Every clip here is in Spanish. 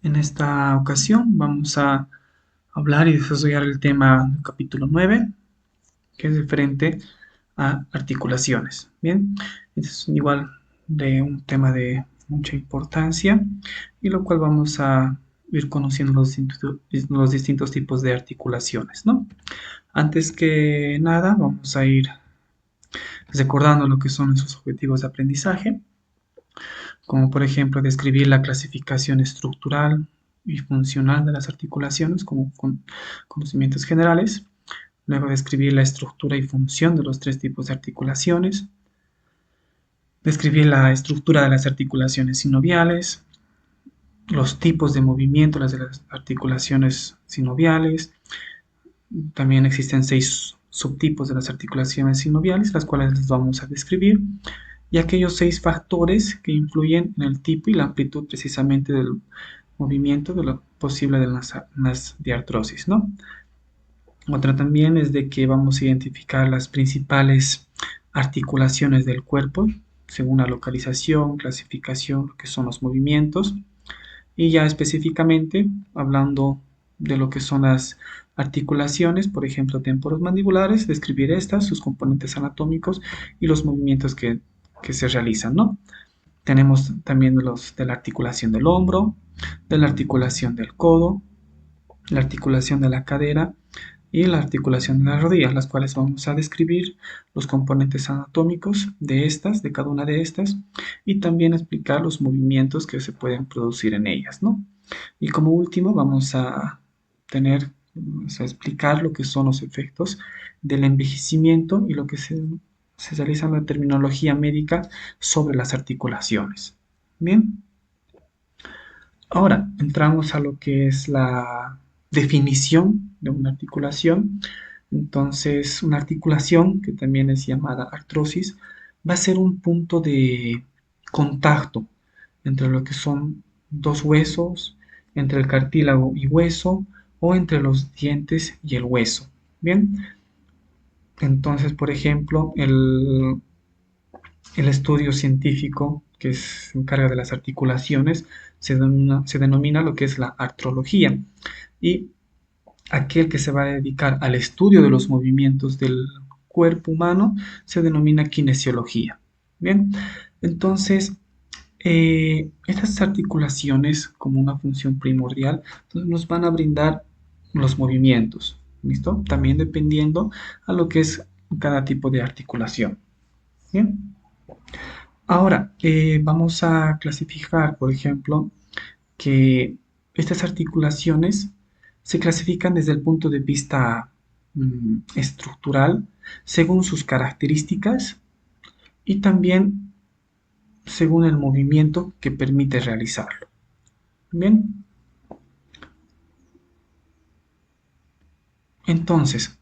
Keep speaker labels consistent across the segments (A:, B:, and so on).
A: En esta ocasión vamos a hablar y desarrollar el tema del capítulo 9, que es diferente a articulaciones. Bien, es igual de un tema de mucha importancia y lo cual vamos a ir conociendo los distintos tipos de articulaciones, ¿no? Antes que nada, vamos a ir recordando lo que son esos objetivos de aprendizaje, como por ejemplo describir la clasificación estructural y funcional de las articulaciones como con conocimientos generales, luego describir la estructura y función de los tres tipos de articulaciones, describir la estructura de las articulaciones sinoviales, los tipos de movimiento de las articulaciones sinoviales, también existen 6 subtipos de las articulaciones sinoviales, las cuales les vamos a describir, y aquellos 6 factores que influyen en el tipo y la amplitud precisamente del movimiento de lo posible de las diartrosis, ¿no? Otra también es de que vamos a identificar las principales articulaciones del cuerpo según la localización, clasificación, lo que son los movimientos, y ya específicamente hablando de lo que son las articulaciones, por ejemplo, temporomandibulares, describir estas, sus componentes anatómicos y los movimientos que se realizan, ¿no? Tenemos también los de la articulación del hombro, de la articulación del codo, la articulación de la cadera y la articulación de las rodillas, las cuales vamos a describir los componentes anatómicos de estas, de cada una de estas, y también explicar los movimientos que se pueden producir en ellas, ¿no? Y como último vamos a explicar lo que son los efectos del envejecimiento y lo que se realiza en la terminología médica sobre las articulaciones. Bien, ahora entramos a lo que es la definición de una articulación. Entonces, una articulación, que también es llamada artrosis, va a ser un punto de contacto entre lo que son dos huesos, entre el cartílago y hueso, o entre los dientes y el hueso. Bien, entonces, por ejemplo, el estudio científico que se encarga de las articulaciones se denomina lo que es la artrología, y aquel que se va a dedicar al estudio de los movimientos del cuerpo humano se denomina kinesiología. Bien, entonces estas articulaciones como una función primordial nos van a brindar los movimientos, ¿listo? También dependiendo a lo que es cada tipo de articulación. Bien, ahora vamos a clasificar, por ejemplo, que estas articulaciones se clasifican desde el punto de vista estructural según sus características y también según el movimiento que permite realizarlo. Bien, entonces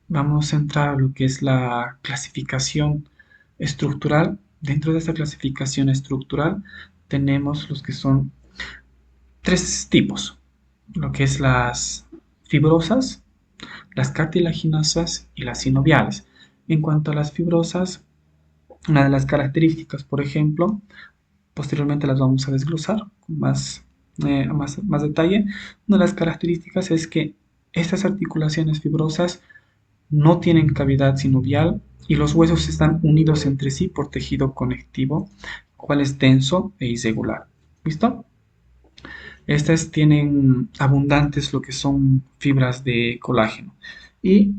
A: vamos a entrar a lo que es la clasificación estructural. Dentro de esta clasificación estructural tenemos los que son 3 tipos, lo que es las fibrosas, las cartilaginosas y las sinoviales. En cuanto a las fibrosas, una de las características, por ejemplo, posteriormente las vamos a desglosar con más detalle. Una de las características es que estas articulaciones fibrosas no tienen cavidad sinovial y los huesos están unidos entre sí por tejido conectivo, cual es denso e irregular. ¿Listo? Estas tienen abundantes lo que son fibras de colágeno y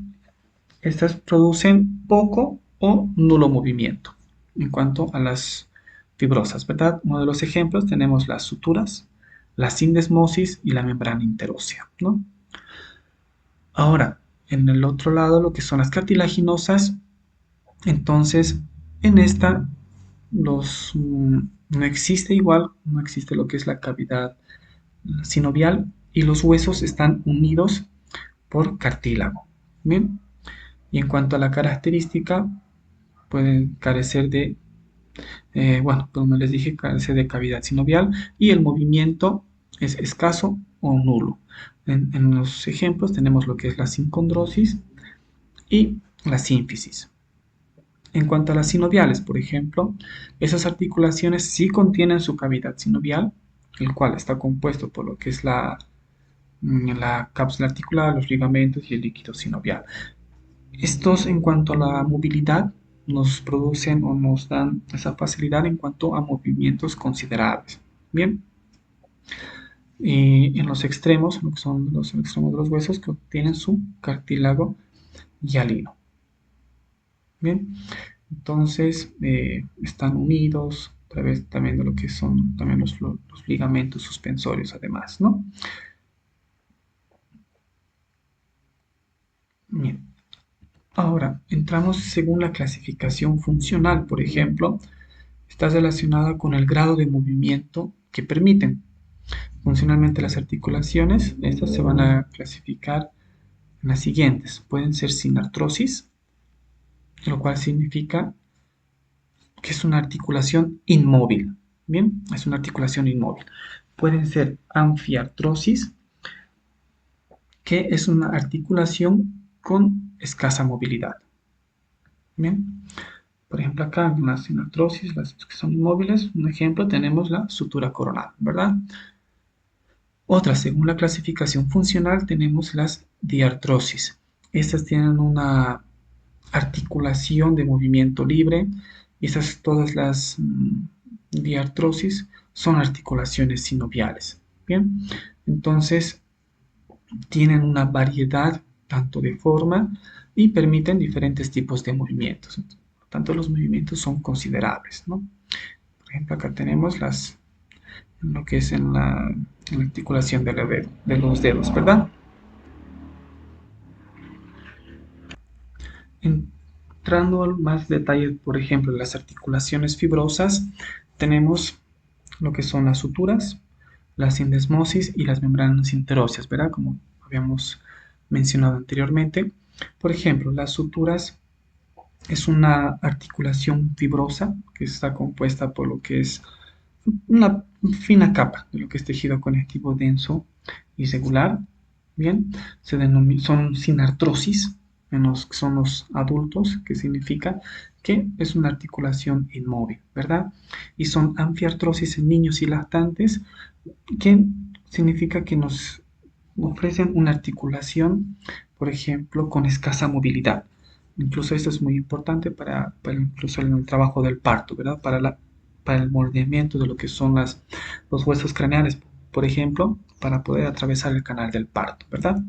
A: estas producen poco o nulo movimiento en cuanto a las fibrosas, ¿verdad? Uno de los ejemplos tenemos las suturas, la sindesmosis y la membrana interósea, ¿no? Ahora, en el otro lado, lo que son las cartilaginosas, entonces en esta no existe igual, no existe lo que es la cavidad sinovial y los huesos están unidos por cartílago. Bien, y en cuanto a la característica, pueden carecer de, bueno, como les dije, carece de cavidad sinovial y el movimiento es escaso o nulo. En los ejemplos tenemos lo que es la sincondrosis y la sínfisis. En cuanto a las sinoviales, por ejemplo, esas articulaciones sí contienen su cavidad sinovial, el cual está compuesto por lo que es la cápsula articular, los ligamentos y el líquido sinovial. Estos, en cuanto a la movilidad, nos producen o nos dan esa facilidad en cuanto a movimientos considerables. Bien, y en los extremos, lo que son los extremos de los huesos, que tienen su cartílago hialino. Bien, entonces están unidos a través también de lo que son también los ligamentos suspensorios, además, ¿no? Bien. Ahora, entramos según la clasificación funcional, por ejemplo, está relacionada con el grado de movimiento que permiten. Funcionalmente las articulaciones, estas se van a clasificar en las siguientes. Pueden ser sin artrosis, lo cual significa que es una articulación inmóvil. Bien, es una articulación inmóvil. Pueden ser anfiartrosis, que es una articulación con escasa movilidad. Bien, por ejemplo, acá en la sinartrosis, las que son inmóviles, un ejemplo, tenemos la sutura coronal, ¿verdad? Otra, según la clasificación funcional, tenemos las diartrosis. Estas tienen una articulación de movimiento libre. Y todas las diartrosis son articulaciones sinoviales. Bien, entonces tienen una variedad tanto de forma y permiten diferentes tipos de movimientos. Por tanto, los movimientos son considerables, ¿no? Por ejemplo, acá tenemos lo que es en la articulación de los dedos, ¿verdad? Entrando a más detalle, por ejemplo, en las articulaciones fibrosas, tenemos lo que son las suturas, la sindesmosis y las membranas interóseas, ¿verdad? Como habíamos mencionado anteriormente. Por ejemplo, las suturas es una articulación fibrosa que está compuesta por lo que es una fina capa de lo que es tejido conectivo denso y regular. Bien, son sin artrosis en los que son los adultos, que significa que es una articulación inmóvil, ¿verdad? Y son anfiartrosis en niños y lactantes, que significa que nos ofrecen una articulación, por ejemplo, con escasa movilidad. Incluso esto es muy importante para incluso en el trabajo del parto, ¿verdad? Para el moldeamiento de lo que son los huesos craneales, por ejemplo, para poder atravesar el canal del parto, ¿verdad?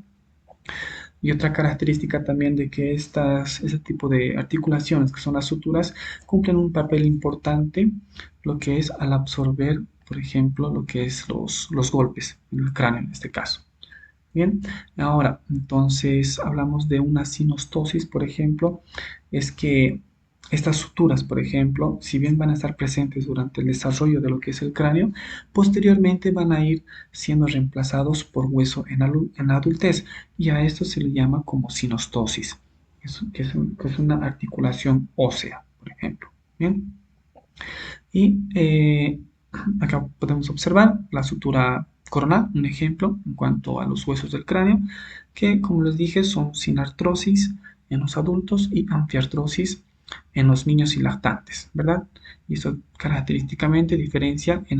A: Y otra característica también de que ese tipo de articulaciones, que son las suturas, cumplen un papel importante, lo que es al absorber, por ejemplo, lo que es los golpes en el cráneo en este caso. Bien, ahora, entonces hablamos de una sinostosis, por ejemplo, es que estas suturas, por ejemplo, si bien van a estar presentes durante el desarrollo de lo que es el cráneo, posteriormente van a ir siendo reemplazados por hueso en la adultez, y a esto se le llama como sinostosis, que es una articulación ósea, por ejemplo. Bien, y acá podemos observar la sutura coronal, un ejemplo en cuanto a los huesos del cráneo, que como les dije son sin artrosis en los adultos y anfiartrosis en los niños y lactantes, ¿verdad? Y eso característicamente diferencia en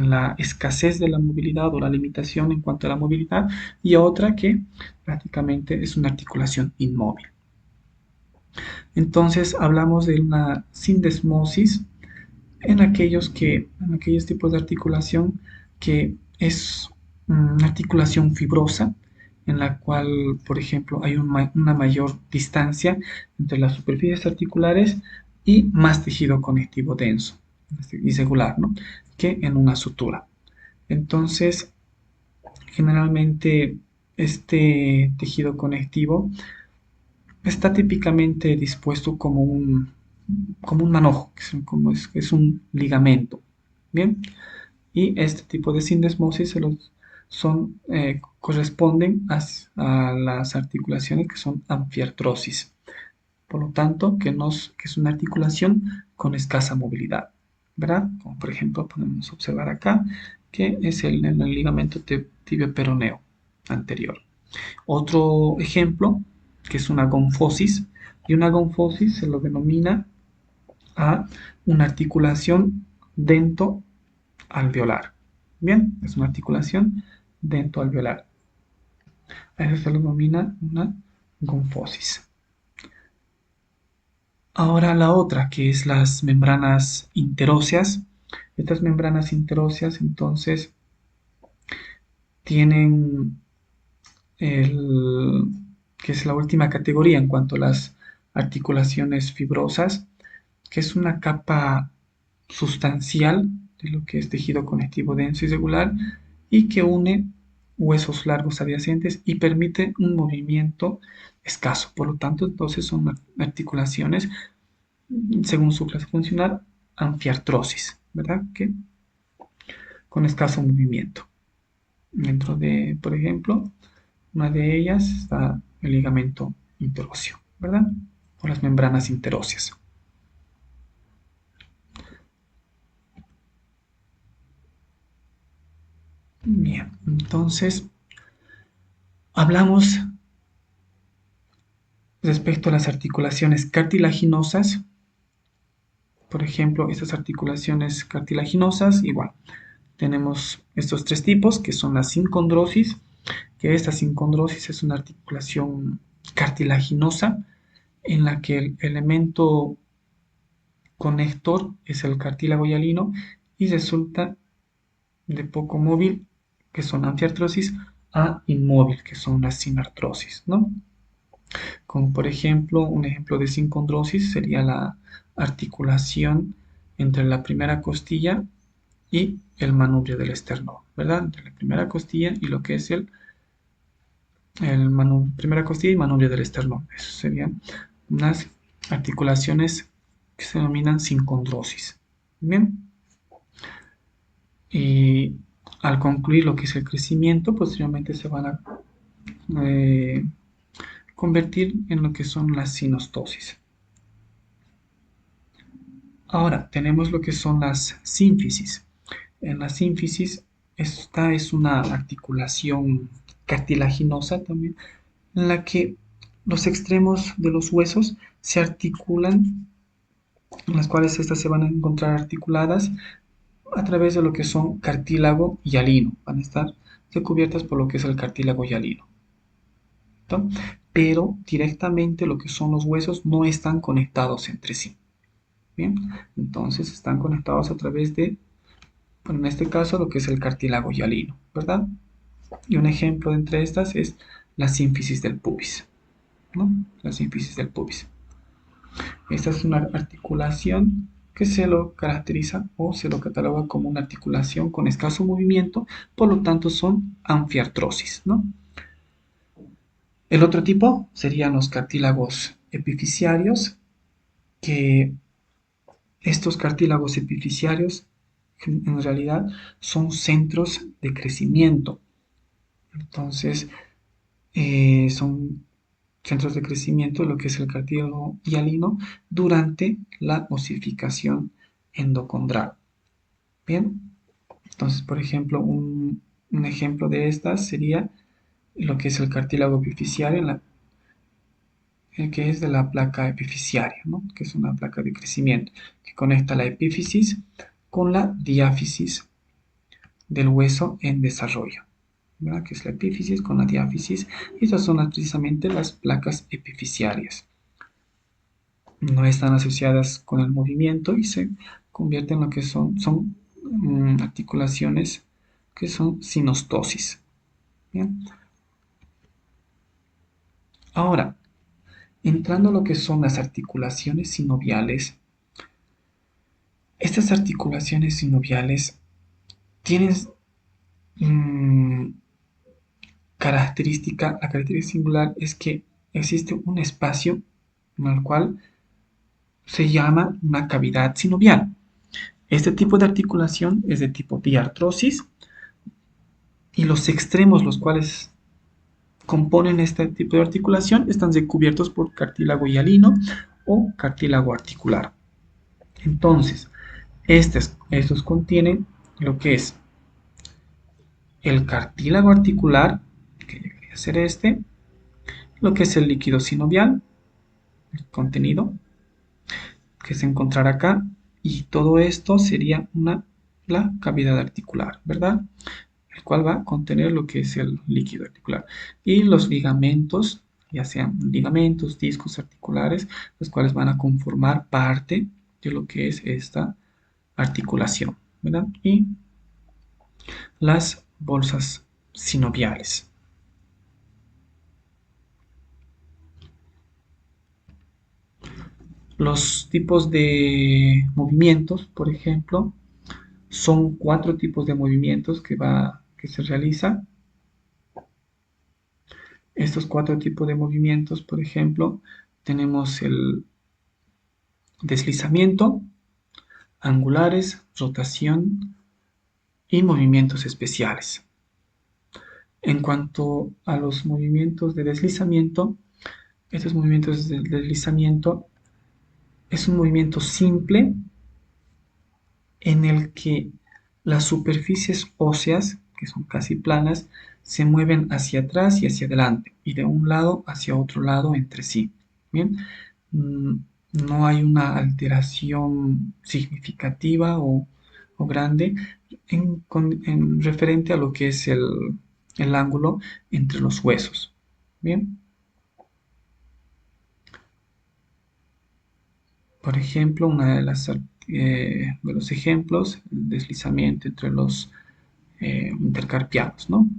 A: la escasez de la movilidad o la limitación en cuanto a la movilidad, y otra que prácticamente es una articulación inmóvil. Entonces hablamos de una sindesmosis en aquellos tipos de articulación que es una articulación fibrosa, en la cual, por ejemplo, hay una mayor distancia entre las superficies articulares y más tejido conectivo denso y regular, ¿no? Que en una sutura. Entonces, generalmente este tejido conectivo está típicamente dispuesto como un manojo, que es un ligamento. Bien, y este tipo de sindesmosis corresponden a las articulaciones que son anfiartrosis. Por lo tanto, que es una articulación con escasa movilidad, ¿verdad? Como por ejemplo podemos observar acá, que es el ligamento tibio peroneo anterior. Otro ejemplo, que es una gonfosis, y una gonfosis se lo denomina a una articulación alveolar. Bien, es una articulación dentoalveolar. A eso se le denomina una gonfosis. Ahora la otra, que es las membranas interóseas. Estas membranas interóseas, entonces, tienen el, que es la última categoría en cuanto a las articulaciones fibrosas, que es una capa sustancial de lo que es tejido conectivo denso y regular y que une huesos largos adyacentes y permite un movimiento escaso. Por lo tanto, entonces son articulaciones, según su clase funcional, anfiartrosis, ¿verdad? Que con escaso movimiento. Dentro de, por ejemplo, una de ellas está el ligamento interóseo, ¿verdad? O las membranas interóseas. Bien, entonces hablamos respecto a las articulaciones cartilaginosas. Por ejemplo, estas articulaciones cartilaginosas, igual, tenemos estos tres tipos que son la sincondrosis, que esta sincondrosis es una articulación cartilaginosa en la que el elemento conector es el cartílago hialino y resulta de poco móvil, que son anfiartrosis, a inmóvil, que son las sinartrosis, ¿no? Como por ejemplo, un ejemplo de sincondrosis sería la articulación entre la primera costilla y el manubrio del esternón, ¿verdad? Entre la primera costilla y lo que es primera costilla y manubrio del esternón. Eso serían unas articulaciones que se denominan sincondrosis. Bien. Y al concluir lo que es el crecimiento, posteriormente se van a eh, convertir en lo que son las sinostosis. Ahora tenemos lo que son las sínfisis. En la sínfisis, esta es una articulación cartilaginosa también, en la que los extremos de los huesos se articulan, en las cuales estas se van a encontrar articuladas a través de lo que son cartílago y hialino. Van a estar recubiertas por lo que es el cartílago hialino. ¿No? Pero directamente lo que son los huesos no están conectados entre sí. Bien, entonces están conectados a través de, bueno, en este caso, lo que es el cartílago hialino, ¿verdad? Y un ejemplo de entre estas es la sínfisis del pubis, ¿no? La sínfisis del pubis. Esta es una articulación que se lo caracteriza o se lo cataloga como una articulación con escaso movimiento, por lo tanto son anfiartrosis, ¿no? El otro tipo serían los cartílagos epifisiarios, que estos cartílagos epifisiarios en realidad son centros de crecimiento. Entonces, son centros de crecimiento de lo que es el cartílago hialino durante la osificación endocondral. Bien, entonces, por ejemplo, un ejemplo de estas sería lo que es el cartílago epifisiario, que es de la placa epifisiaria, ¿no? Que es una placa de crecimiento que conecta la epífisis con la diáfisis del hueso en desarrollo, ¿verdad? Que es la epífisis con la diáfisis, y estas son precisamente las placas epifisiarias. No están asociadas con el movimiento y se convierten en lo que son articulaciones que son sinostosis. Bien. Ahora, entrando a lo que son las articulaciones sinoviales, estas articulaciones sinoviales tienen la característica singular es que existe un espacio en el cual se llama una cavidad sinovial. Este tipo de articulación es de tipo diartrosis y los extremos, los cuales componen este tipo de articulación, están recubiertos por cartílago hialino o cartílago articular. Entonces, estos contienen lo que es el cartílago articular, que debería ser lo que es el líquido sinovial, el contenido que se encontrará acá, y todo esto sería una la cavidad articular, ¿verdad? El cual va a contener lo que es el líquido articular. Y los ligamentos, ya sean ligamentos, discos articulares, los cuales van a conformar parte de lo que es esta articulación, ¿verdad? Y las bolsas sinoviales. Los tipos de movimientos, por ejemplo, son cuatro tipos de movimientos que se realizan. Estos cuatro tipos de movimientos, por ejemplo, tenemos el deslizamiento, angulares, rotación y movimientos especiales. En cuanto a los movimientos de deslizamiento, estos movimientos de deslizamiento es un movimiento simple en el que las superficies óseas, que son casi planas, se mueven hacia atrás y hacia adelante, y de un lado hacia otro lado entre sí. Bien, mm, no hay una alteración significativa o grande en referente a lo que es el ángulo entre los huesos. Bien, por ejemplo, de los ejemplos, el deslizamiento entre los intercarpianos, ¿no?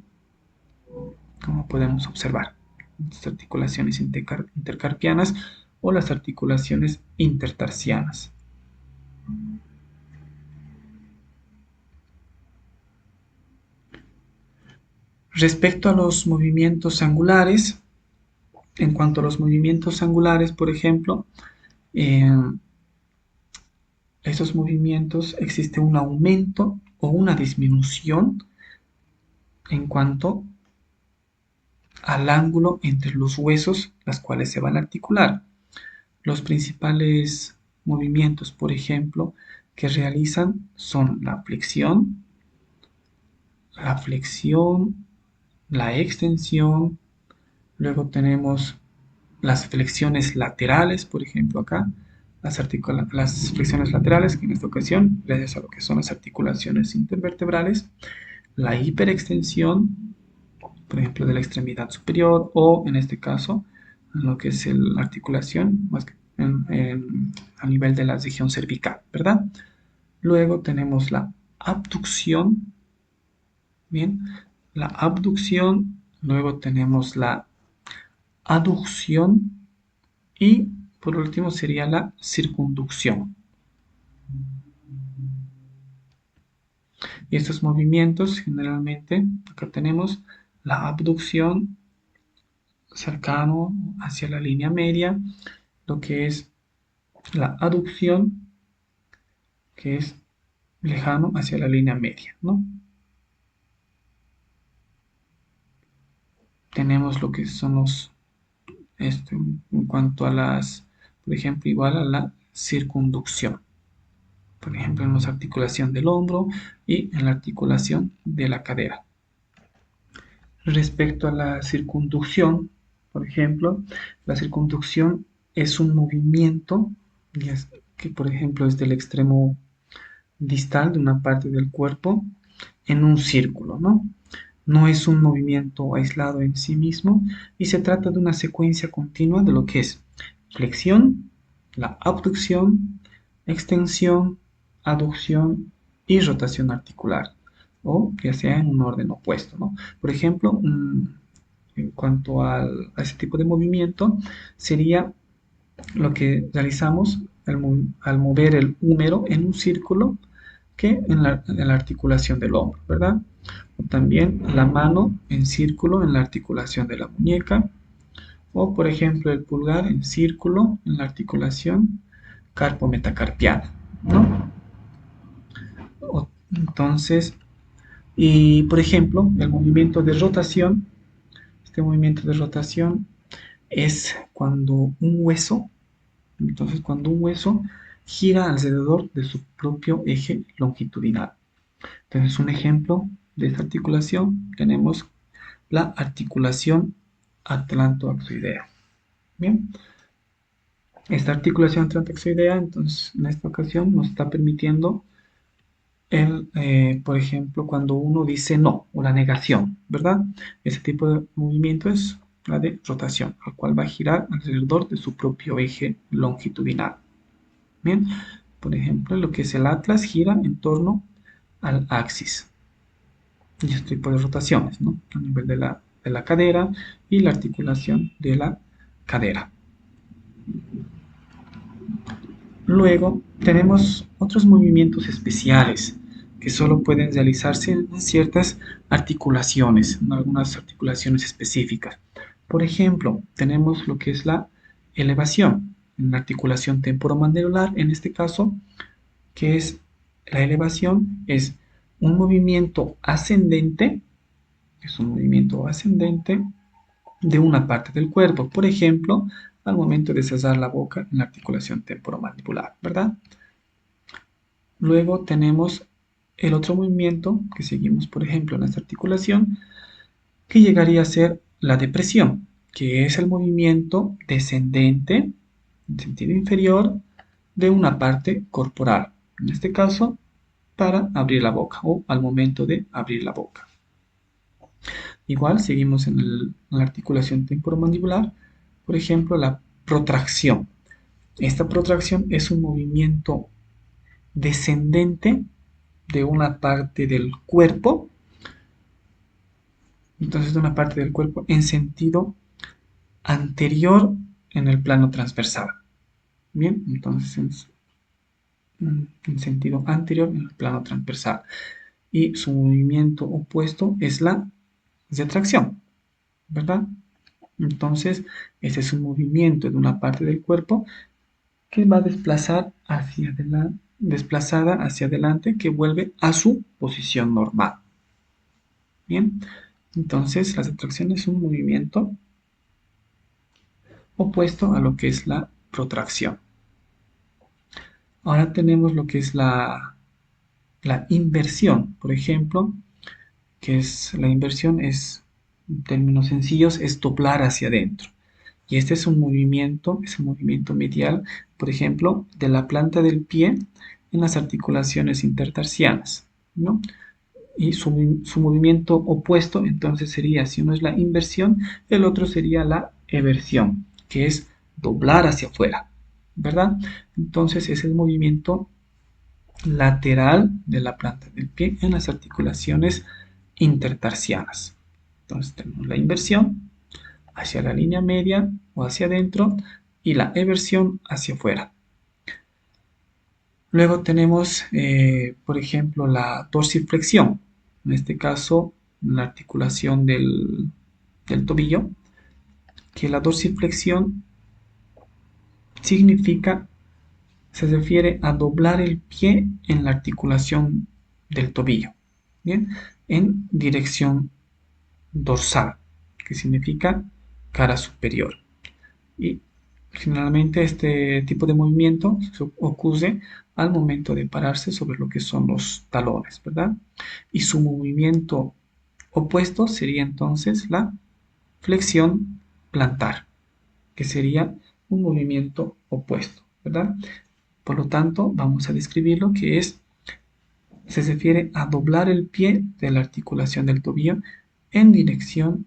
A: Como podemos observar, las articulaciones intercarpianas o las articulaciones intertarsianas. Respecto a los movimientos angulares, en cuanto a los movimientos angulares, por ejemplo, en esos movimientos existe un aumento o una disminución en cuanto al ángulo entre los huesos, las cuales se van a articular. Los principales movimientos, por ejemplo, que realizan son la flexión, la extensión, luego tenemos las flexiones laterales, por ejemplo acá, las flexiones laterales, que en esta ocasión, gracias a lo que son las articulaciones intervertebrales, la hiperextensión, por ejemplo, de la extremidad superior, o en este caso, lo que es la articulación, más que a nivel de la región cervical, ¿verdad? Luego tenemos la abducción, bien, la abducción, luego tenemos la aducción y por último sería la circunducción. Y estos movimientos generalmente, acá tenemos la abducción cercano hacia la línea media, lo que es la aducción, que es lejano hacia la línea media, ¿no? Tenemos lo que son en cuanto a por ejemplo, igual a la circunducción. Por ejemplo, en la articulación del hombro y en la articulación de la cadera. Respecto a la circunducción, por ejemplo, la circunducción es un movimiento que, por ejemplo, es del extremo distal de una parte del cuerpo en un círculo, ¿no? No es un movimiento aislado en sí mismo y se trata de una secuencia continua de lo que es flexión, la abducción, extensión, aducción y rotación articular, o ya sea en un orden opuesto, ¿no? Por ejemplo, en cuanto a ese tipo de movimiento, sería lo que realizamos al mover el húmero en un círculo que en la articulación del hombro, ¿verdad? O también la mano en círculo en la articulación de la muñeca, o por ejemplo el pulgar en círculo en la articulación carpometacarpiana, ¿no? Entonces, y por ejemplo, el movimiento de rotación, este movimiento de rotación es cuando un hueso gira alrededor de su propio eje longitudinal. Entonces, un ejemplo de esta articulación tenemos la articulación atlantoaxoidea. Bien, esta articulación atlantoaxoidea, entonces, en esta ocasión nos está permitiendo por ejemplo, cuando uno dice no o la negación, ¿verdad? Ese tipo de movimiento es la de rotación, al cual va a girar alrededor de su propio eje longitudinal. Bien, por ejemplo, lo que es el atlas gira en torno al axis. Y este tipo de rotaciones, ¿no? A nivel de la cadera y la articulación de la cadera. Luego tenemos otros movimientos especiales que solo pueden realizarse en ciertas articulaciones, en algunas articulaciones específicas. Por ejemplo, tenemos lo que es la elevación, en la articulación temporomandibular, en este caso, que es la elevación, es un movimiento ascendente, es un movimiento ascendente de una parte del cuerpo, por ejemplo, al momento de cerrar la boca en la articulación temporomandibular, ¿verdad? Luego tenemos el otro movimiento que seguimos, por ejemplo, en esta articulación, que llegaría a ser la depresión, que es el movimiento descendente en sentido inferior de una parte corporal. En este caso, para abrir la boca o al momento de abrir la boca. Igual seguimos en la articulación temporomandibular, por ejemplo, la protracción. Esta protracción es un movimiento descendente de una parte del cuerpo, entonces de una parte del cuerpo en sentido anterior en el plano transversal. Bien, entonces en sentido anterior en el plano transversal. Y su movimiento opuesto es la retracción, ¿verdad? Entonces, ese es un movimiento de una parte del cuerpo que va a desplazar hacia adelante, desplazada hacia adelante, que vuelve a su posición normal. Bien, entonces la retracción es un movimiento opuesto a lo que es la protracción. Ahora tenemos lo que es la inversión, por ejemplo, que es la inversión es, en términos sencillos, es doblar hacia adentro. Y este es un movimiento medial, por ejemplo, de la planta del pie en las articulaciones intertarsianas, ¿no? Y su movimiento opuesto entonces sería, si uno es la inversión, el otro sería la eversión, que es doblar hacia afuera, ¿verdad? Entonces es el movimiento lateral de la planta del pie en las articulaciones intertarsianas. Entonces tenemos la inversión hacia la línea media o hacia adentro y la eversión hacia afuera. Luego tenemos, por ejemplo, la dorsiflexión. En este caso, la articulación del tobillo, que la dorsiflexión significa, se refiere a doblar el pie en la articulación del tobillo, ¿bien? En dirección dorsal, que significa cara superior. Y generalmente este tipo de movimiento ocurre al momento de pararse sobre lo que son los talones, ¿verdad? Y su movimiento opuesto sería entonces la flexión plantar, que sería un movimiento opuesto, ¿verdad? Por lo tanto, vamos a describirlo que se refiere a doblar el pie de la articulación del tobillo en dirección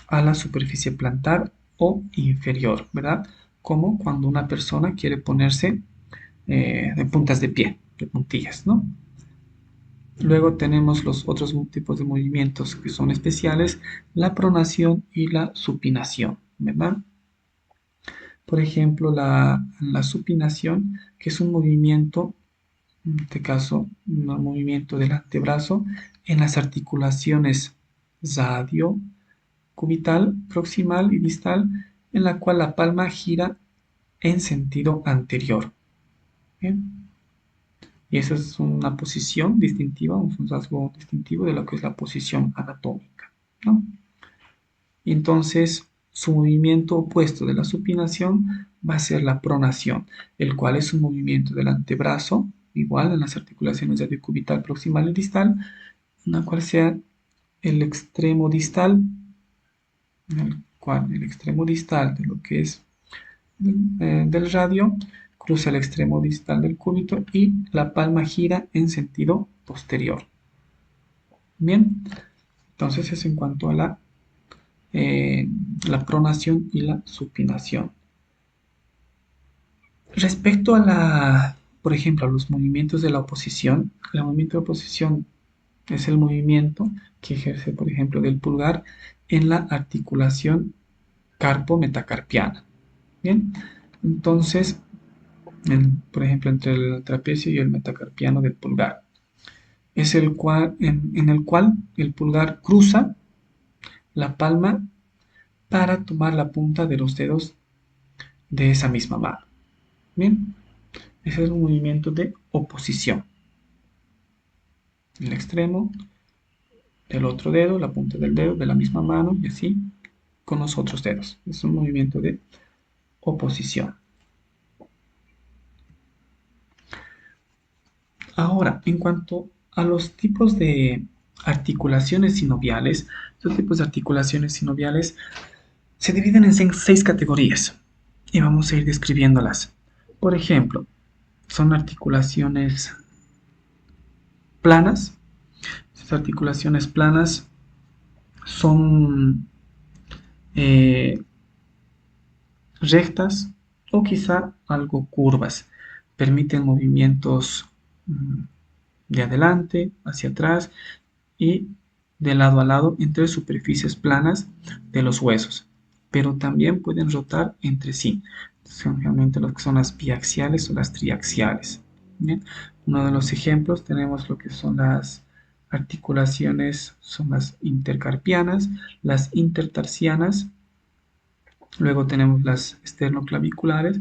A: a la superficie plantar o inferior, ¿verdad? Como cuando una persona quiere ponerse de puntas de pie, de puntillas, ¿no? Luego tenemos los otros tipos de movimientos que son especiales, la pronación y la supinación, ¿verdad? Por ejemplo, la supinación, que es un movimiento, en este caso, un movimiento del antebrazo en las articulaciones radio, cubital, proximal y distal, en la cual la palma gira en sentido anterior. ¿Bien? Y esa es una posición distintiva, un rasgo distintivo de lo que es la posición anatómica, ¿no? Y entonces, su movimiento opuesto de la supinación va a ser la pronación, el cual es un movimiento del antebrazo, igual en las articulaciones radiocubital, proximal y distal, en la cual sea el extremo distal, en el cual el extremo distal de lo que es del radio cruza el extremo distal del cúbito y la palma gira en sentido posterior. Bien, entonces es en cuanto a la pronación y la supinación. Respecto por ejemplo, a los movimientos de la oposición, el movimiento de oposición es el movimiento que ejerce, por ejemplo, del pulgar en la articulación carpo-metacarpiana. Bien, entonces, por ejemplo, entre el trapecio y el metacarpiano del pulgar, es en el cual el pulgar cruza la palma para tomar la punta de los dedos de esa misma mano. Bien, ese es un movimiento de oposición. El extremo del otro dedo, la punta del dedo de la misma mano y así con los otros dedos. Es un movimiento de oposición. Ahora, en cuanto a los tipos de articulaciones sinoviales, estos tipos de articulaciones sinoviales se dividen en 6 categorías y vamos a ir describiéndolas. Por ejemplo, son articulaciones planas. Estas articulaciones planas son rectas o quizá algo curvas. Permiten movimientos de adelante, hacia atrás y de lado a lado entre superficies planas de los huesos, pero también pueden rotar entre sí. Son realmente lo que son las biaxiales o las triaxiales. ¿Bien? Uno de los ejemplos tenemos lo que son las articulaciones, son las intercarpianas, las intertarsianas, luego tenemos las esternoclaviculares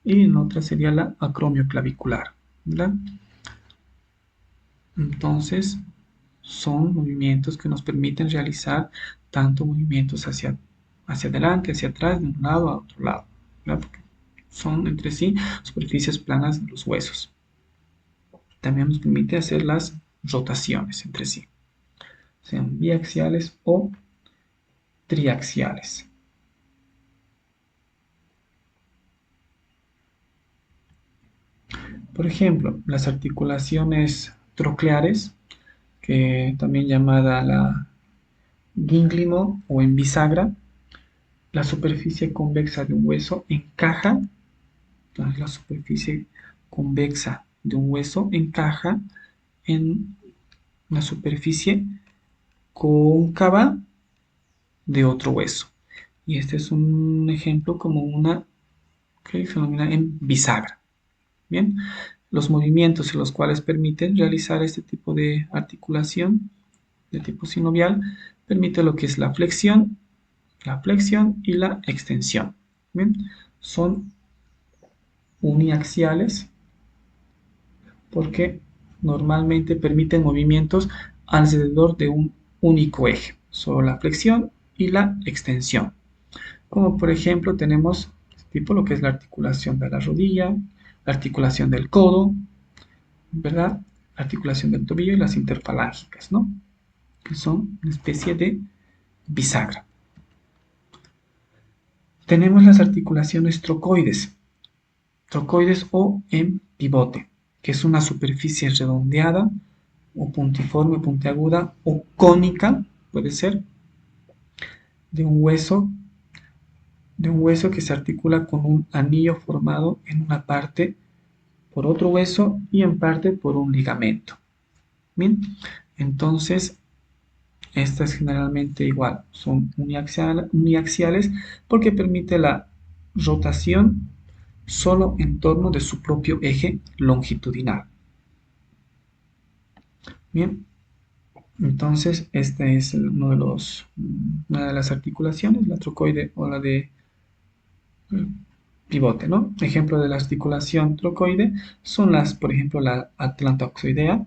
A: y en otra sería la acromioclavicular, ¿verdad? Entonces, son movimientos que nos permiten realizar tanto movimientos hacia adelante, hacia atrás, de un lado a otro lado, ¿verdad? Porque son entre sí superficies planas de los huesos. También nos permite hacer las rotaciones entre sí, sean biaxiales o triaxiales. Por ejemplo, las articulaciones trocleares, que también llamada la gínglimo o en bisagra, la superficie convexa de un hueso encaja, entonces la superficie convexa de un hueso encaja en la superficie cóncava de otro hueso. Y este es un ejemplo como una que se denomina en bisagra. Bien, los movimientos en los cuales permiten realizar este tipo de articulación de tipo sinovial permite lo que es la flexión y la extensión. Bien, son uniaxiales porque normalmente permiten movimientos alrededor de un único eje, solo la flexión y la extensión. Como por ejemplo tenemos tipo lo que es la articulación de la rodilla, la articulación del codo, ¿verdad? La articulación del tobillo y las interfalángicas, ¿no? Que son una especie de bisagra. Tenemos las articulaciones trocoides o en pivote, que es una superficie redondeada o puntiforme, puntiaguda o cónica, puede ser, de un hueso que se articula con un anillo formado en una parte por otro hueso y en parte por un ligamento. Bien, entonces estas generalmente igual son uniaxiales porque permite la rotación solo en torno de su propio eje longitudinal. Bien, entonces esta es una de las articulaciones, la trocoide o la de pivote, ¿no? Ejemplo de la articulación trocoide son por ejemplo, la atlantoxoidea,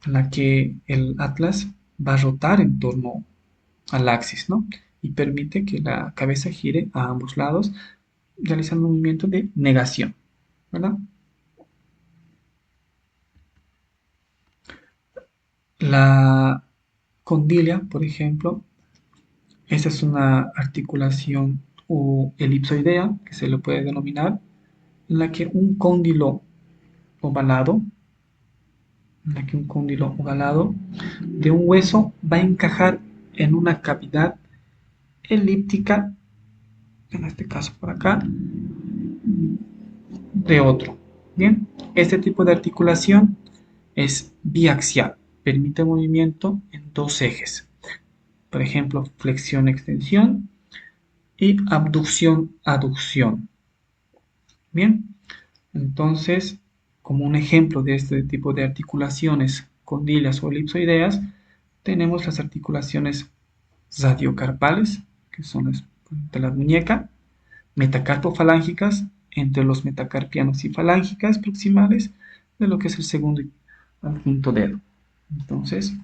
A: en la que el atlas va a rotar en torno al axis, ¿no? Y permite que la cabeza gire a ambos lados, realizando un movimiento de negación, ¿verdad? La condilia, por ejemplo, esta es una articulación o elipsoidea, que se le puede denominar, en la que un cóndilo ovalado, de un hueso va a encajar en una cavidad elíptica, en este caso por acá, de otro. Bien, este tipo de articulación es biaxial, permite movimiento en dos ejes. Por ejemplo, flexión-extensión y abducción-aducción. Bien, entonces, como un ejemplo de este tipo de articulaciones condilias o elipsoideas, tenemos las articulaciones radiocarpales, que son de la muñeca, metacarpofalángicas, entre los metacarpianos y falángicas proximales, de lo que es el segundo al quinto dedo. Entonces,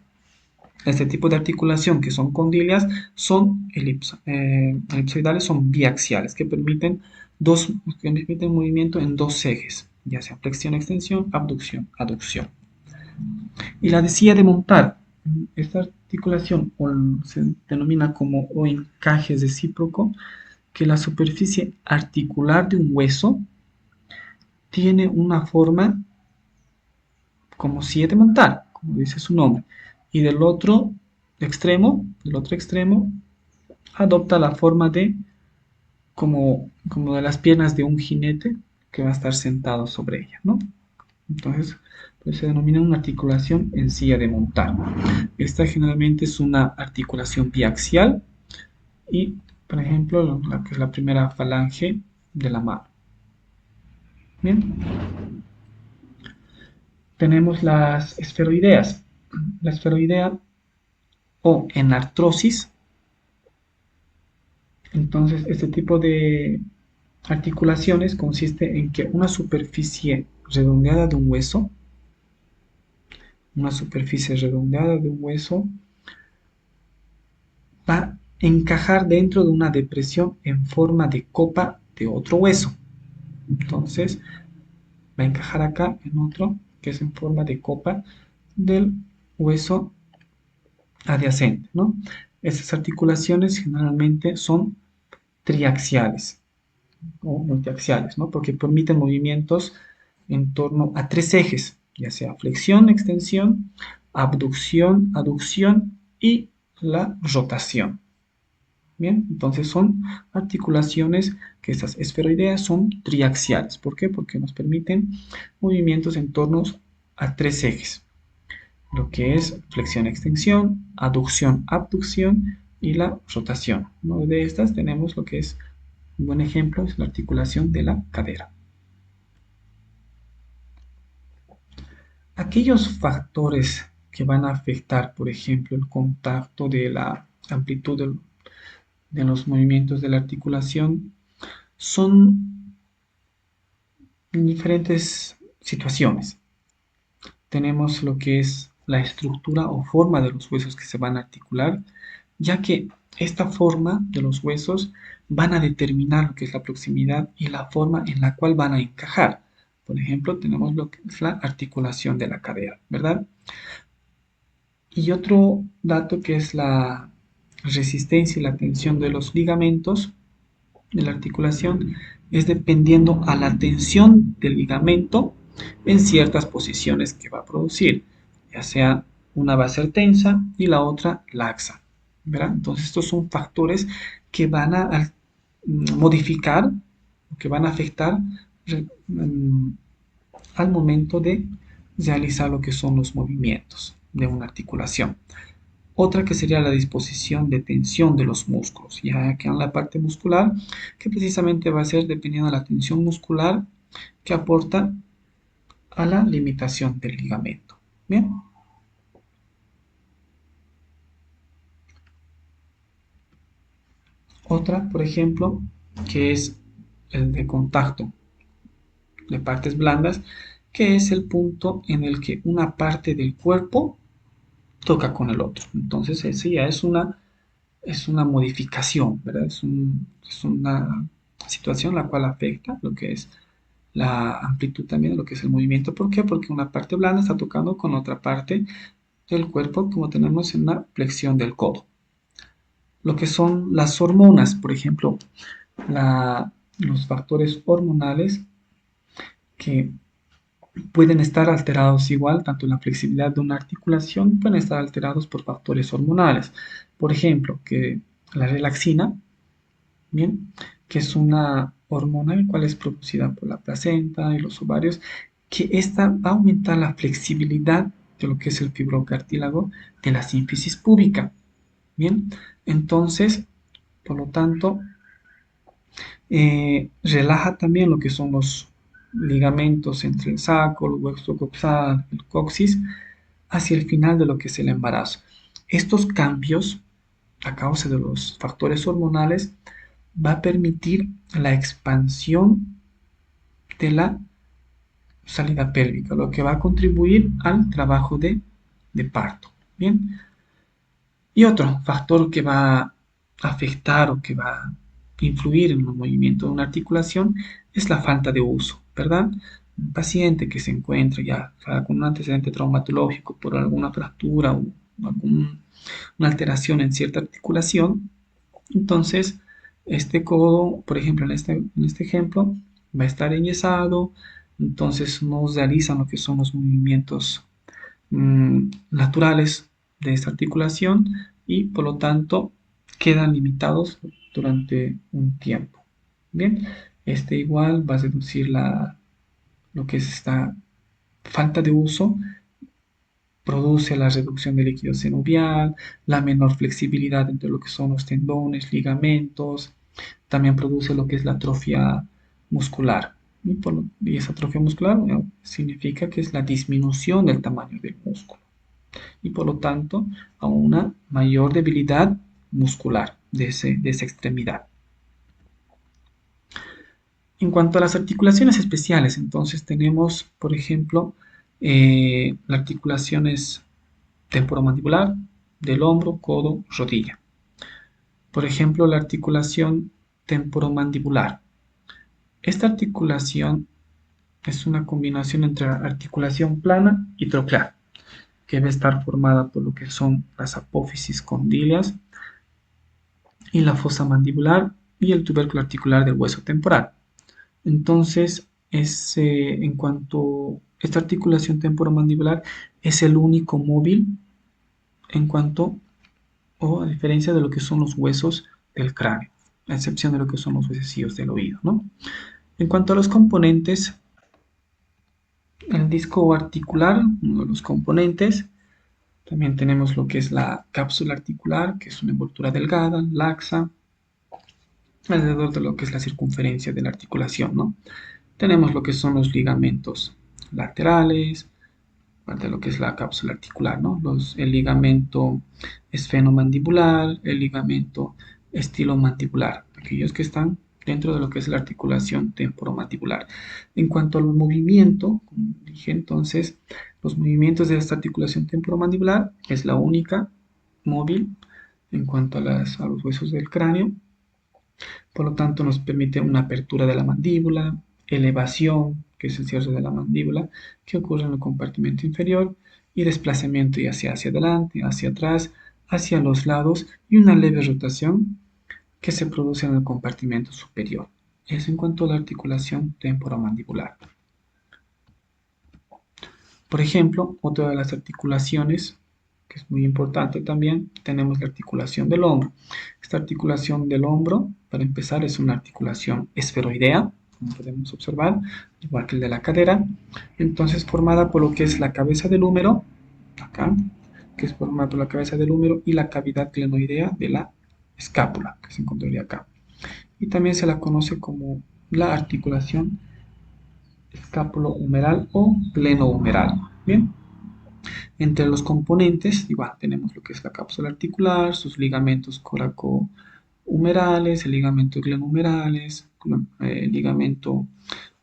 A: este tipo de articulación que son condilias son elipsoidales, son biaxiales, que permiten movimiento en dos ejes, ya sea flexión-extensión, abducción-aducción. Y la de silla de montar, esta articulación se denomina como o encaje recíproco, que la superficie articular de un hueso tiene una forma como silla de montar, como dice su nombre, y del otro extremo, adopta la forma de como de las piernas de un jinete que va a estar sentado sobre ella, ¿no? Entonces, pues se denomina una articulación en silla de montar. Esta generalmente es una articulación biaxial y, por ejemplo, la que es la primera falange de la mano. Bien, tenemos las esferoideas. La esferoidea o en artrosis. Entonces, este tipo de articulaciones consiste en que una superficie redondeada de un hueso va a encajar dentro de una depresión en forma de copa de otro hueso. Entonces, va a encajar acá en otro que es en forma de copa del hueso adyacente, ¿no? Estas articulaciones generalmente son triaxiales o multiaxiales, ¿no? Porque permiten movimientos en torno a tres ejes, ya sea flexión, extensión, abducción, aducción y la rotación. Bien, entonces son articulaciones que estas esferoideas son triaxiales. ¿Por qué? Porque nos permiten movimientos en torno a tres ejes, lo que es flexión-extensión, aducción-abducción y la rotación. Una de estas tenemos lo que es un buen ejemplo, es la articulación de la cadera. Aquellos factores que van a afectar, por ejemplo, el contacto de la amplitud de los movimientos de la articulación son diferentes situaciones. Tenemos lo que es la estructura o forma de los huesos que se van a articular, ya que esta forma de los huesos van a determinar lo que es la proximidad y la forma en la cual van a encajar. Por ejemplo, tenemos lo que es la articulación de la cadera, ¿verdad? Y otro dato que es la resistencia y la tensión de los ligamentos de la articulación es dependiendo a la tensión del ligamento en ciertas posiciones que va a producir, ya sea una va a ser tensa y la otra laxa, ¿verdad? Entonces estos son factores que van a modificar, que van a afectar al momento de realizar lo que son los movimientos de una articulación. Otra que sería la disposición de tensión de los músculos, ya que en la parte muscular, que precisamente va a ser dependiendo de la tensión muscular que aporta a la limitación del ligamento. Bien. Otra, por ejemplo, que es el de contacto de partes blandas, que es el punto en el que una parte del cuerpo toca con el otro. Entonces, ese ya es una modificación, ¿verdad? Es una situación la cual afecta lo que es la amplitud también de lo que es el movimiento. ¿Por qué? Porque una parte blanda está tocando con otra parte del cuerpo, como tenemos en la flexión del codo. Lo que son las hormonas, por ejemplo, los factores hormonales que pueden estar alterados igual, tanto la flexibilidad de una articulación, pueden estar alterados por factores hormonales. Por ejemplo, que la relaxina, bien, que es una hormona el cual es producida por la placenta y los ovarios, que esta va a aumentar la flexibilidad de lo que es el fibrocartílago de la sínfisis púbica. Bien, entonces, por lo tanto, relaja también lo que son los ligamentos entre el sacro, el hueso coxal, el coxis, hacia el final de lo que es el embarazo. Estos cambios, a causa de los factores hormonales, va a permitir la expansión de la salida pélvica, lo que va a contribuir al trabajo de parto. Bien, y otro factor que va a afectar o que va a influir en el movimiento de una articulación es la falta de uso, ¿verdad? Un paciente que se encuentra ya con un antecedente traumatológico por alguna fractura o alguna alteración en cierta articulación, entonces este codo, por ejemplo, en este ejemplo, va a estar enyesado, entonces no realizan lo que son los movimientos naturales de esta articulación y por lo tanto quedan limitados durante un tiempo. Bien, este igual va a reducir lo que es esta falta de uso, produce la reducción del líquido sinovial, la menor flexibilidad entre lo que son los tendones, ligamentos, también produce lo que es la atrofia muscular. Y esa atrofia muscular significa que es la disminución del tamaño del músculo y por lo tanto a una mayor debilidad muscular de esa extremidad. En cuanto a las articulaciones especiales, entonces tenemos, por ejemplo, las articulaciones temporomandibular del hombro, codo, rodilla. Por ejemplo, la articulación temporomandibular. Esta articulación es una combinación entre articulación plana y troclear, que debe estar formada por lo que son las apófisis condilias y la fosa mandibular y el tubérculo articular del hueso temporal. Entonces, en cuanto a esta articulación temporomandibular es el único móvil en cuanto o a diferencia de lo que son los huesos del cráneo, a excepción de lo que son los huesecillos del oído, ¿no? En cuanto a los componentes, el disco articular, uno de los componentes, también tenemos lo que es la cápsula articular, que es una envoltura delgada, laxa, alrededor de lo que es la circunferencia de la articulación, ¿no? Tenemos lo que son los ligamentos laterales, parte de lo que es la cápsula articular, ¿no? El ligamento esfenomandibular, el ligamento estilomandibular, aquellos que están dentro de lo que es la articulación temporomandibular. En cuanto al movimiento, como dije entonces, los movimientos de esta articulación temporomandibular es la única móvil en cuanto a los huesos del cráneo. Por lo tanto, nos permite una apertura de la mandíbula, elevación, que es el cierre de la mandíbula, que ocurre en el compartimento inferior, y desplazamiento ya sea hacia adelante, hacia atrás, hacia los lados, y una leve rotación que se produce en el compartimento superior. Eso en cuanto a la articulación temporomandibular. Por ejemplo, otra de las articulaciones, que es muy importante también, tenemos la articulación del hombro. Esta articulación del hombro, para empezar, es una articulación esferoidea, como podemos observar, igual que el de la cadera. Entonces, formada por lo que es la cabeza del húmero, acá, que es formada por la cabeza del húmero y la cavidad glenoidea de la escápula, que se encontraría acá. Y también se la conoce como la articulación escápulo-humeral o glenohumeral. Bien, entre los componentes, igual tenemos lo que es la cápsula articular, sus ligamentos coracohumerales, el ligamento glenohumerales, el ligamento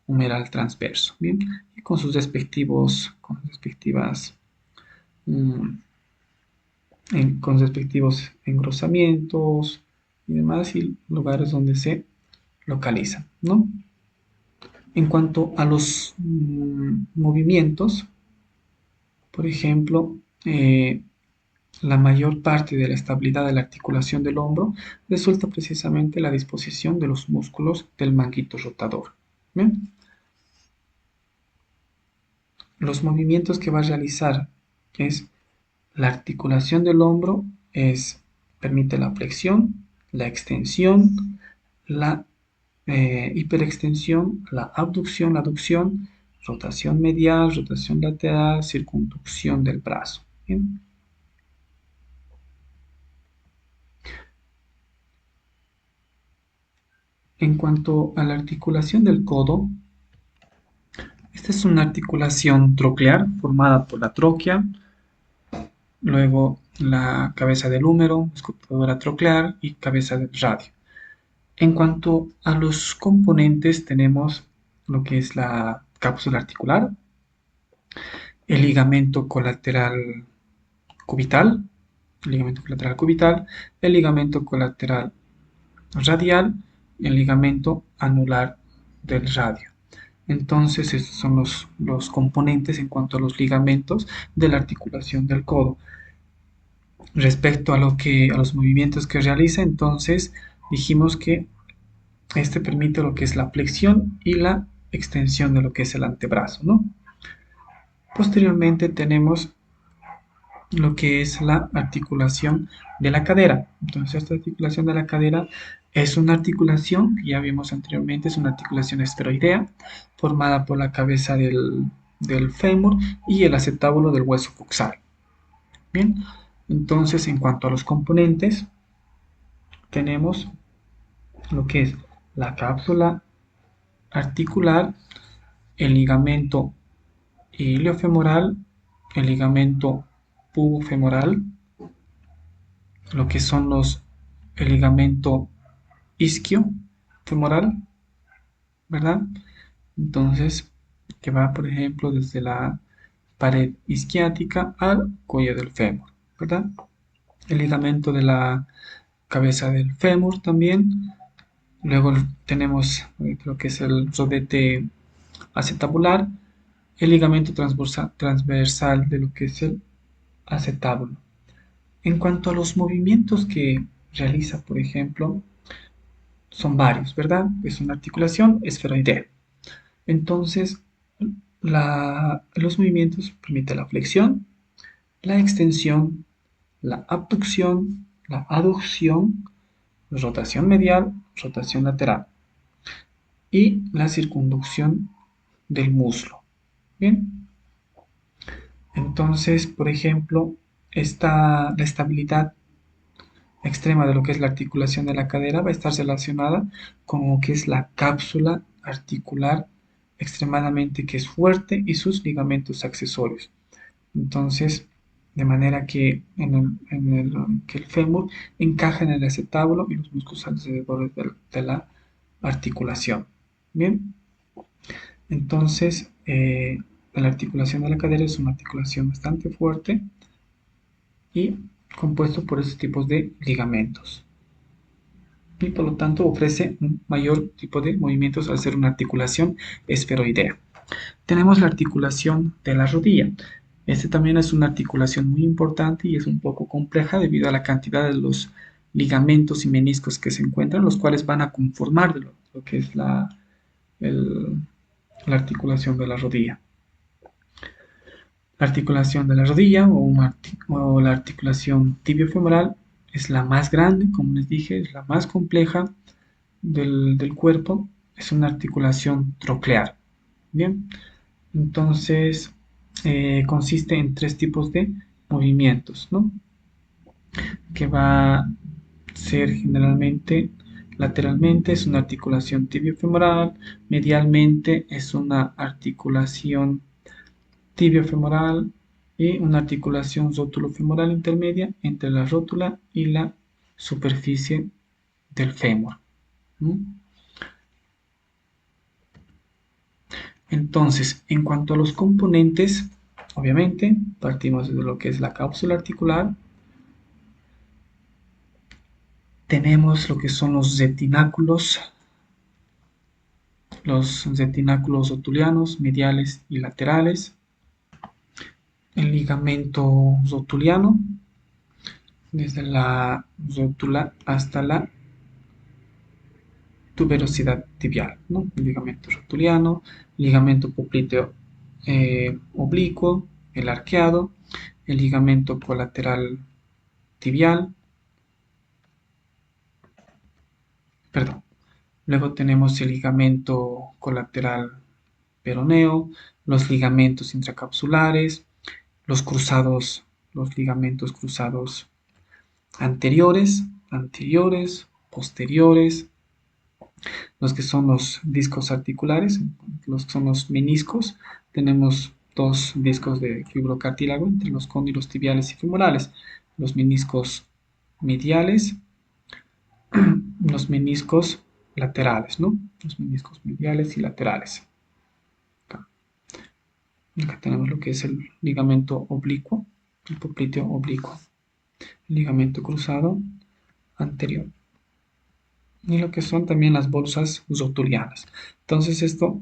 A: humeral transverso, bien, y con sus respectivos engrosamientos y demás, y lugares donde se localizan, ¿no? En cuanto a los movimientos, por ejemplo, la mayor parte de la estabilidad de la articulación del hombro resulta precisamente la disposición de los músculos del manguito rotador. ¿Bien? los movimientos que va a realizar es la articulación del hombro, permite la flexión, la extensión, la hiperextensión, la abducción, la aducción, rotación medial, rotación lateral, circunducción del brazo. ¿Bien? En cuanto a la articulación del codo, esta es una articulación troclear formada por la tróquea, luego la cabeza del húmero, escotadora troclear y cabeza del radio. En cuanto a los componentes, tenemos lo que es la cápsula articular, el ligamento colateral cubital, el ligamento colateral cubital, el ligamento colateral radial y el ligamento anular del radio. Entonces, estos son los componentes en cuanto a los ligamentos de la articulación del codo. Respecto a los movimientos que realiza, entonces dijimos que este permite lo que es la flexión y la extensión de lo que es el antebrazo, ¿no? Posteriormente tenemos lo que es la articulación de la cadera. Entonces, esta articulación de la cadera es una articulación que ya vimos anteriormente, es una articulación esferoidea formada por la cabeza del fémur y el acetábulo del hueso coxal. Bien, entonces en cuanto a los componentes, tenemos lo que es la cápsula articular, el ligamento iliofemoral, el ligamento pubofemoral, lo que son el ligamento isquio femoral, ¿verdad? Entonces, que va, por ejemplo, desde la pared isquiática al cuello del fémur, ¿verdad? El ligamento de la cabeza del fémur también. Luego tenemos lo que es el rodete acetabular, el ligamento transversal de lo que es el acetábulo. En cuanto a los movimientos que realiza, por ejemplo, son varios, ¿verdad? Es una articulación esferoidea. Entonces, los movimientos permiten la flexión, la extensión, la abducción, la aducción, rotación medial, rotación lateral y la circunducción del muslo. Bien, entonces, por ejemplo, la estabilidad extrema de lo que es la articulación de la cadera va a estar relacionada con lo que es la cápsula articular extremadamente que es fuerte y sus ligamentos accesorios. Entonces, de manera que, que el fémur encaja en el acetábulo y los músculos alrededor de la articulación. Bien, entonces la articulación de la cadera es una articulación bastante fuerte y compuesto por esos tipos de ligamentos. Y por lo tanto ofrece un mayor tipo de movimientos al ser una articulación esferoidea. Tenemos la articulación de la rodilla. Este también es una articulación muy importante y es un poco compleja debido a la cantidad de los ligamentos y meniscos que se encuentran, los cuales van a conformar lo que es la articulación de la rodilla. La articulación de la rodilla o la articulación tibiofemoral es la más grande, como les dije, es la más compleja del cuerpo. Es una articulación troclear. Bien, entonces consiste en tres tipos de movimientos, ¿no? Que va a ser generalmente lateralmente es una articulación tibiofemoral, medialmente es una articulación tibiofemoral y una articulación rótulo-femoral intermedia entre la rótula y la superficie del fémur. Entonces, en cuanto a los componentes, obviamente partimos de lo que es la cápsula articular. Tenemos lo que son los retináculos rotulianos, mediales y laterales. El ligamento rotuliano, desde la rótula hasta la tuberosidad tibial, ¿no? El ligamento rotuliano, ligamento popliteo oblicuo, el arqueado, el ligamento colateral tibial, perdón. Luego tenemos el ligamento colateral peroneo, los ligamentos intracapsulares, los cruzados, los ligamentos cruzados anteriores, posteriores, los que son los discos articulares, los que son los meniscos. Tenemos dos discos de fibrocartílago entre los cóndilos tibiales y femorales, los meniscos mediales, los meniscos laterales, ¿no? Los meniscos mediales y laterales. Acá tenemos lo que es el ligamento oblicuo, el popliteo oblicuo, el ligamento cruzado anterior y lo que son también las bolsas rotulianas. Entonces esto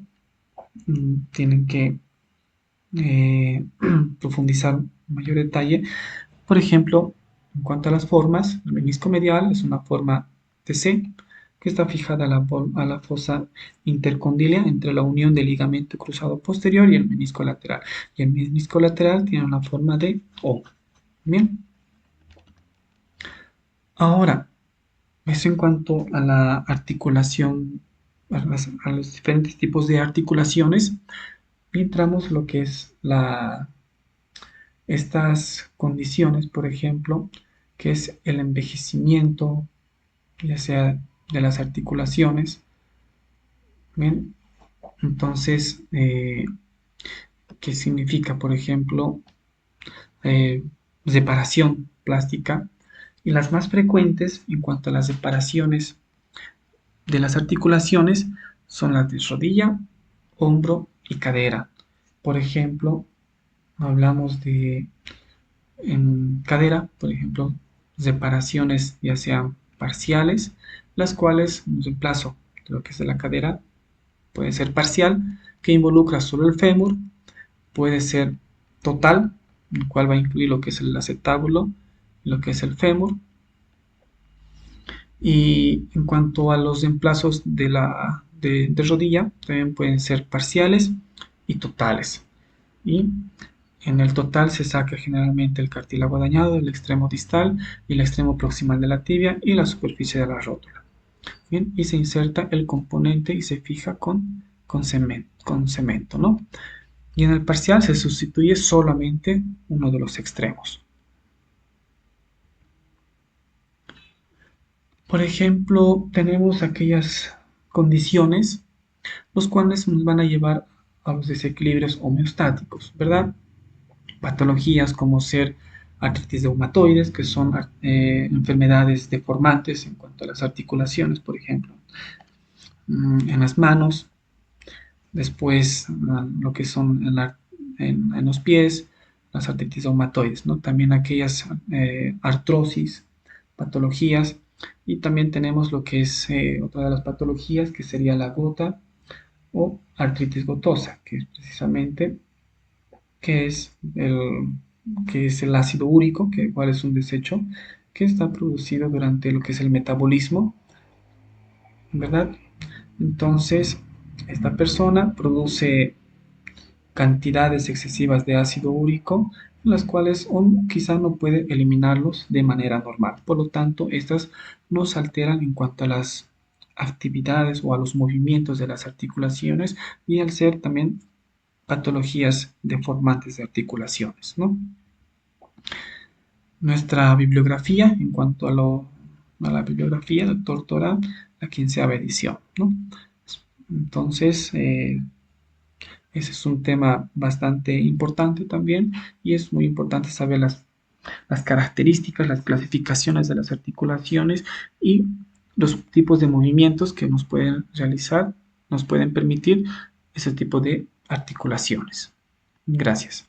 A: tienen que profundizar en mayor detalle. Por ejemplo, en cuanto a las formas, el menisco medial es una forma TC que está fijada a la fosa intercondilia entre la unión del ligamento cruzado posterior y el menisco lateral. Y el menisco lateral tiene una forma de O. Bien. Ahora, eso en cuanto a la articulación, a los diferentes tipos de articulaciones. Y entramos lo que es estas condiciones, por ejemplo, que es el envejecimiento, ya sea de las articulaciones. Bien, entonces, ¿qué significa, por ejemplo, separación plástica? Y las más frecuentes en cuanto a las separaciones de las articulaciones son las de rodilla, hombro y cadera. Por ejemplo, hablamos de en cadera, por ejemplo, separaciones ya sean parciales, las cuales un reemplazo de lo que es de la cadera puede ser parcial, que involucra solo el fémur, puede ser total, el cual va a incluir lo que es el acetábulo, lo que es el fémur. Y en cuanto a los reemplazos de rodilla, también pueden ser parciales y totales. Y en el total se saca generalmente el cartílago dañado, el extremo distal y el extremo proximal de la tibia y la superficie de la rótula. Bien, y se inserta el componente y se fija con cemento, ¿no? Y en el parcial se sustituye solamente uno de los extremos. Por ejemplo, tenemos aquellas condiciones los cuales nos van a llevar a los desequilibrios homeostáticos, ¿verdad? Patologías como ser artritis reumatoides, que son enfermedades deformantes en cuanto a las articulaciones, por ejemplo, en las manos, después lo que son en los pies, las artritis reumatoides, ¿no? También aquellas artrosis, patologías, y también tenemos lo que es otra de las patologías, que sería la gota o artritis gotosa, que es precisamente que es el, que es el ácido úrico, que igual es un desecho que está producido durante lo que es el metabolismo, ¿verdad? Entonces, esta persona produce cantidades excesivas de ácido úrico, las cuales quizá no puede eliminarlos de manera normal. Por lo tanto, estas nos alteran en cuanto a las actividades o a los movimientos de las articulaciones y al ser también patologías deformantes de articulaciones, ¿no? Nuestra bibliografía, en cuanto a la bibliografía, doctor Torá, la 15ª edición, ¿no? Entonces, ese es un tema bastante importante también y es muy importante saber las características, las clasificaciones de las articulaciones y los tipos de movimientos que nos pueden realizar, nos pueden permitir ese tipo de articulaciones. Gracias.